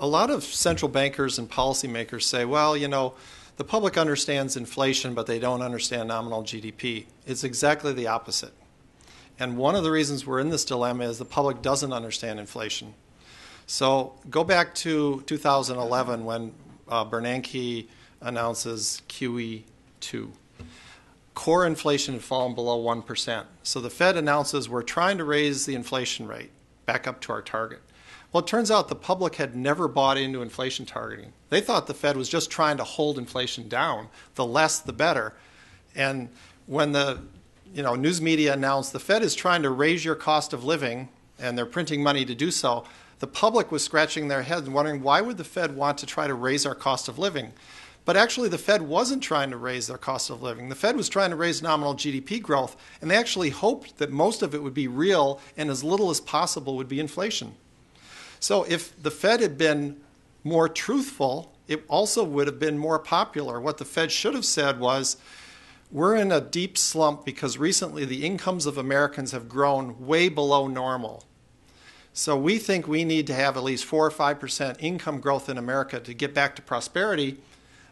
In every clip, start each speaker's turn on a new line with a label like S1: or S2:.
S1: A lot of central bankers and policymakers say, well, you know, the public understands inflation, but they don't understand nominal GDP. It's exactly the opposite. And one of the reasons we're in this dilemma is the public doesn't understand inflation. So go back to 2011 when Bernanke announces QE2. Core inflation had fallen below 1%. So the Fed announces we're trying to raise the inflation rate back up to our target. Well, it turns out the public had never bought into inflation targeting. They thought the Fed was just trying to hold inflation down. The less, the better. And when the news media announced the Fed is trying to raise your cost of living and they're printing money to do so, the public was scratching their heads and wondering why would the Fed want to try to raise our cost of living? But actually the Fed wasn't trying to raise their cost of living. The Fed was trying to raise nominal GDP growth, and they actually hoped that most of it would be real and as little as possible would be inflation. So if the Fed had been more truthful, it also would have been more popular. What the Fed should have said was, we're in a deep slump because recently the incomes of Americans have grown way below normal. So we think we need to have at least 4 or 5% income growth in America to get back to prosperity.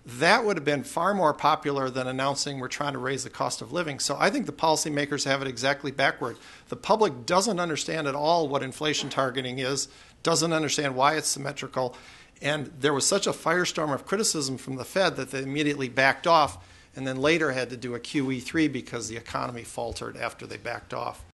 S1: That would have been far more popular than announcing we're trying to raise the cost of living. So I think the policymakers have it exactly backward. The public doesn't understand at all what inflation targeting is, doesn't understand why it's symmetrical, and there was such a firestorm of criticism from the Fed that they immediately backed off and then later had to do a QE3 because the economy faltered after they backed off.